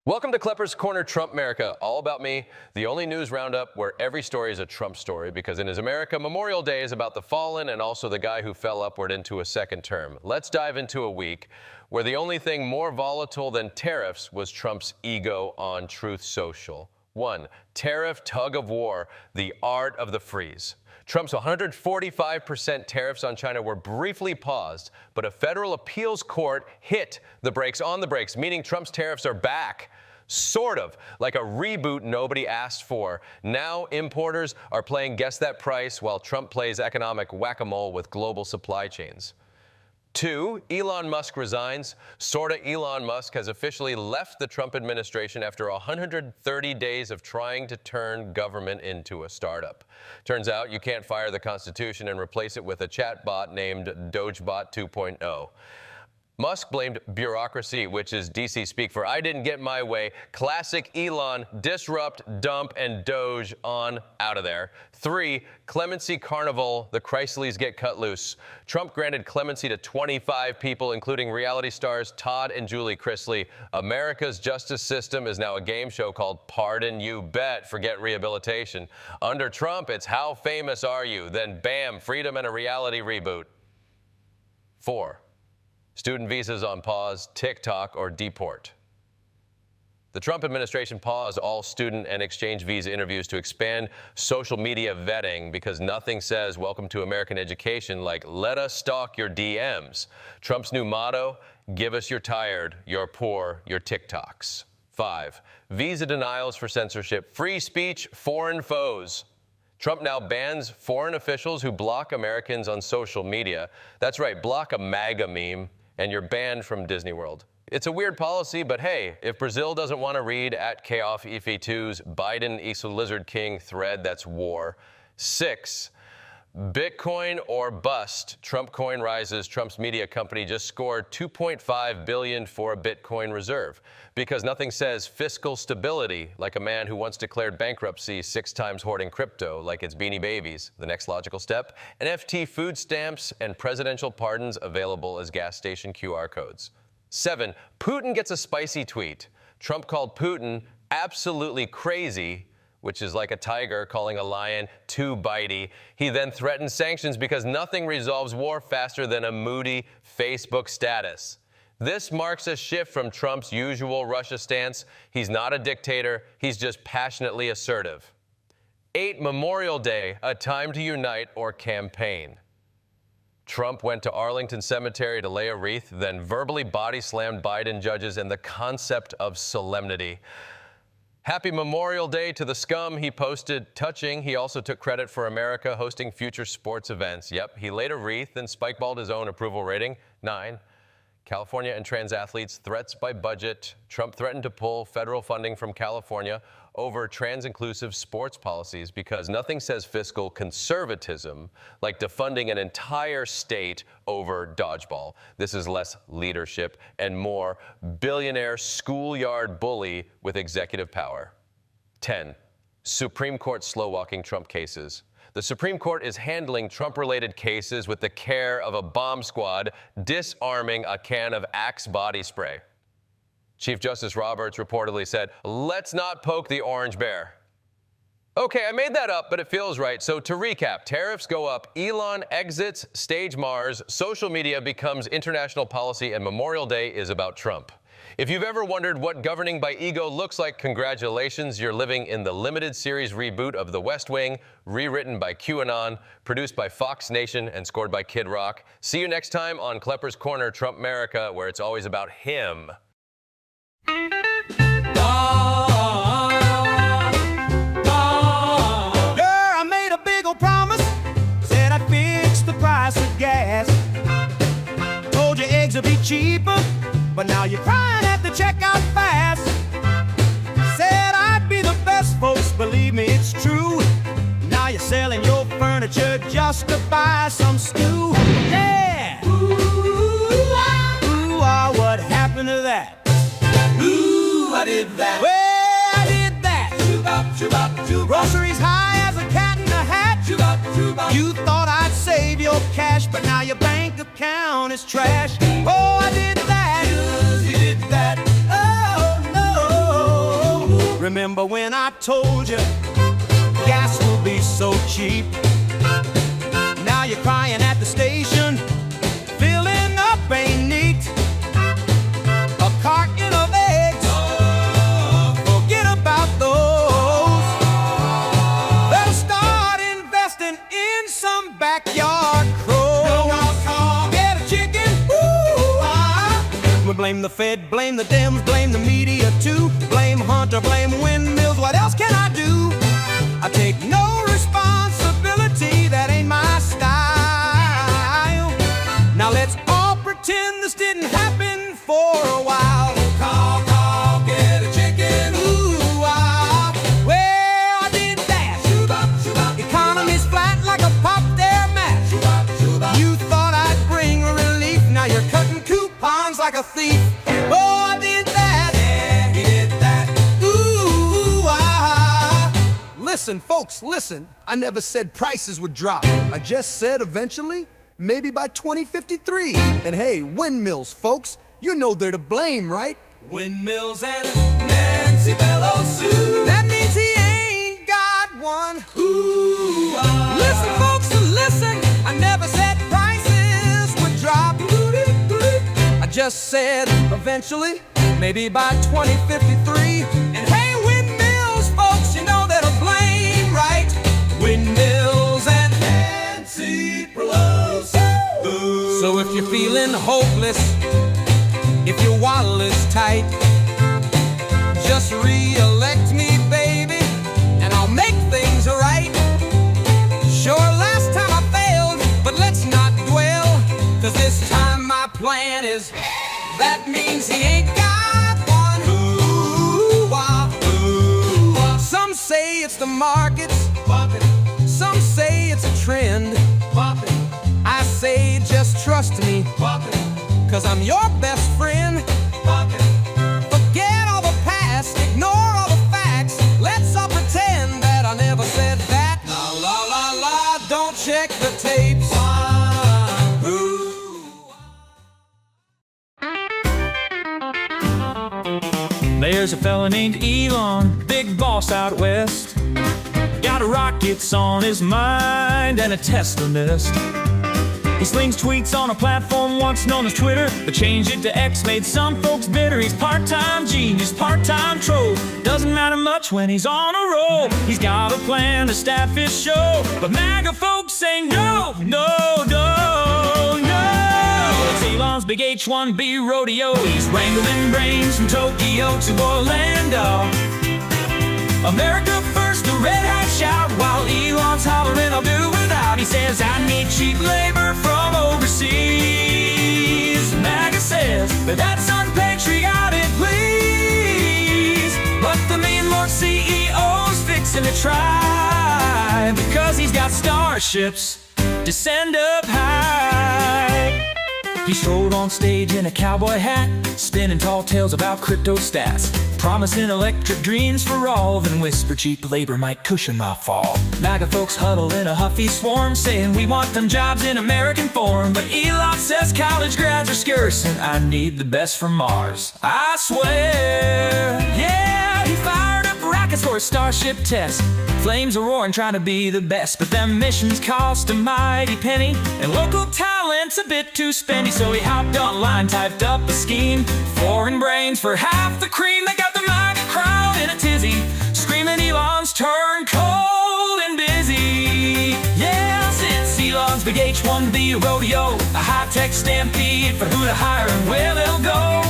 Welcome to Klepper's Corner Trump Merica, all about me, the only news roundup where every story is a Trump story, because in his America, Memorial Day is about the fallen and also the guy who fell upward into a second term. Let's dive into a week where the only thing more volatile than tariffs was Trump's ego on Truth Social. 1. Tariff tug of war, the art of the freeze. Trump's 145% tariffs on China were briefly paused, but a federal appeals court hit the brakes on the brakes, meaning Trump's tariffs are back. Sort of, like a reboot nobody asked for. Now importers are playing guess that price while Trump plays economic whack-a-mole with global supply chains. 2, Elon Musk resigns. Sorta Elon Musk has officially left the Trump administration after 130 days of trying to turn government into a startup. Turns out you can't fire the Constitution and replace it with a chatbot named Dogebot 2.0. Musk blamed bureaucracy, which is DC speak for I didn't get my way. Classic Elon, disrupt, dump, and Doge on out of there. 3, clemency carnival, the Chrysleys get cut loose. Trump granted clemency to 25 people, including reality stars Todd and Julie Chrisley. America's justice system is now a game show called Pardon You Bet, forget rehabilitation. Under Trump, it's how famous are you? Then bam, freedom and a reality reboot. 4. Student visas on pause, TikTok, or deport. The Trump administration paused all student and exchange visa interviews to expand social media vetting because nothing says welcome to American education like let us stalk your DMs. Trump's new motto, give us your tired, your poor, your TikToks. 5, visa denials for censorship, free speech, foreign foes. Trump now bans foreign officials who block Americans on social media. That's right, block a MAGA meme, and you're banned from Disney World. It's a weird policy, but hey, if Brazil doesn't want to read at Kaof Ife2's Biden is a Lizard King thread, that's war. 6, Bitcoin or bust. Trump coin rises. Trump's media company just scored $2.5 billion for a Bitcoin reserve because nothing says fiscal stability like a man who once declared bankruptcy 6 times hoarding crypto like it's Beanie Babies. The next logical step, NFT food stamps and presidential pardons available as gas station QR codes. 7, Putin gets a spicy tweet. Trump called Putin absolutely crazy, which is like a tiger calling a lion too bitey. He then threatened sanctions because nothing resolves war faster than a moody Facebook status. This marks a shift from Trump's usual Russia stance. He's not a dictator, he's just passionately assertive. 8, Memorial Day, a time to unite or campaign. Trump went to Arlington Cemetery to lay a wreath, then verbally body-slammed Biden judges and the concept of solemnity. Happy Memorial Day to the scum, he posted, touching. He also took credit for America hosting future sports events. Yep, he laid a wreath and spikeballed his own approval rating, 9. California and trans athletes, threats by budget. Trump threatened to pull federal funding from California over trans-inclusive sports policies because nothing says fiscal conservatism like defunding an entire state over dodgeball. This is less leadership and more billionaire schoolyard bully with executive power. 10, Supreme Court slow-walking Trump cases. The Supreme Court is handling Trump-related cases with the care of a bomb squad disarming a can of Axe body spray. Chief Justice Roberts reportedly said, let's not poke the orange bear. Okay, I made that up, but it feels right. So to recap, tariffs go up, Elon exits stage Mars, social media becomes international policy, and Memorial Day is about Trump. If you've ever wondered what governing by ego looks like, congratulations, you're living in the limited series reboot of The West Wing, rewritten by QAnon, produced by Fox Nation, and scored by Kid Rock. See you next time on Klepper's Corner, Trump Merica, where it's always about him. I made a big old promise, said I'd fix the price of gas. Told you eggs would be cheaper, but now you're crying at the checkout fast. Said I'd be the best, folks, believe me, it's true. Now you're selling your furniture just to buy some stew. Yeah! Ooh, what happened to that? Ooh, I did that. Well, I did that. Groceries high as a cat in a hat. You thought I'd save your cash, but now your bank account is trash. Oh, I did that. You did that. Oh, no. Remember when I told you gas will be so cheap? Now you're crying at the station, filling up ain't neat. A carton of eggs, forget about those. Better start investing in some backyard crows. Get a chicken, We blame the Fed, blame the Dems, blame the media too. Blame Hunter, blame windmills, what else can I do? I take no responsibility, that ain't my style. Now let's all pretend this didn't happen for a while. Call, get a chicken. Well, I did that. Economy's flat like a pop there match. You thought I'd bring relief, now you're cutting coupons like a thief. Oh, I did that. Yeah, he did that. Listen, folks, listen. I never said prices would drop. I just said eventually, maybe by 2053. And hey, windmills, folks, you know they're to blame, right? Windmills and Nancy Pelosi. That means he ain't got one. Listen, folks, listen. I never said prices would drop. I just said eventually, maybe by 2053. And hey, windmills, folks, you know they're to blame, right? Windmills and Nancy Pelosi. So if you're feeling hopeless, if your wallet is tight, just re-elect me, baby, and I'll make things right. Sure, last time I failed, but let's not dwell, 'cause this time my plan is, that means he ain't got one. Some say it's the markets, some say it's a trend. I say just trust me, 'cause I'm your best friend. Forget all the past, ignore all the facts. Let's all pretend that I never said that. La, don't check the tapes. There's a fella named Elon, big boss out west. Got rockets on his mind and a Tesla nest. He slings tweets on a platform once known as Twitter, but changed it to X made some folks bitter. He's part-time genius, part-time troll. Doesn't matter much when he's on a roll. He's got a plan to staff his show, but MAGA folks say no, no, no, no. It's Elon's big H-1B rodeo. He's wrangling brains from Tokyo to Orlando. America first, the red hat shout, while Elon's hollering, I'll do without. He says, I need cheap labor from overseas. MAGA says, but that's unpatriotic, please. But the mean lord CEO's fixing to try, because he's got starships to send up high. He strode on stage in a cowboy hat, spinning tall tales about crypto stats, promising electric dreams for all, then whisper cheap labor might cushion my fall. MAGA folks huddle in a huffy swarm, saying we want them jobs in American form. But Elon says college grads are scarce, and I need the best from Mars. I swear, yeah, he fired up rockets for a Starship test. Flames are roaring, trying to be the best, but them missions cost a mighty penny, and local talent's a bit too spendy. So he hopped online, typed up a scheme, foreign brains for half the cream. They got the MAGA crowd in a tizzy, screaming Elon's turn cold and busy. Yeah, since Elon's big H-1B rodeo, a high-tech stampede for who to hire and where they'll go.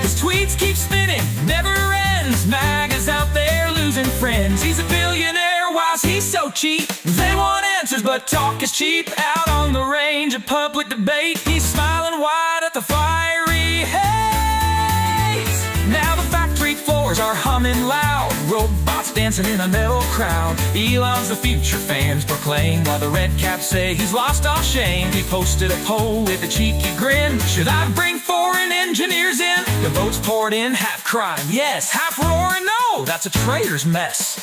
His tweets keep spinning, never ends. MAGA's out there losing friends. He's a billionaire, why's he so cheap? They want answers, but talk is cheap. Out on the range of public debate, he's smiling wide at the fiery haze. Now the factory floors are humming loud, robots dancing in a metal crowd. Elon's the future, fans proclaim, while the red caps say he's lost all shame. He posted a poll with a cheeky grin, should I bring foreign engineers in? The votes poured in, half crying yes, half roaring no, that's a traitor's mess.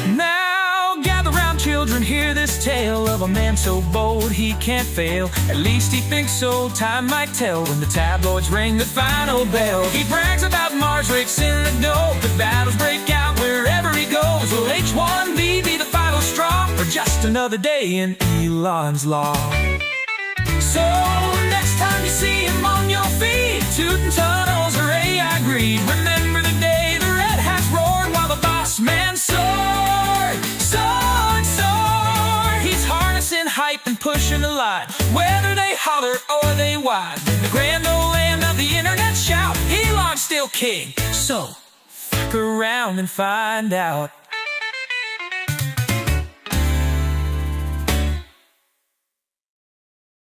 Now gather round children, hear this tale of a man so bold he can't fail. At least he thinks so, time might tell when the tabloids ring the final bell. He brags about Mars rakes in the dough, but another day in Elon's law. So next time you see him on your feet, tooting tunnels or AI greed, remember the day the red hats roared while the boss man soared, soared, soared. He's harnessing hype and pushing the line, whether they holler or they whine. In the grand old land of the internet shout, Elon's still king, so fuck around and find out.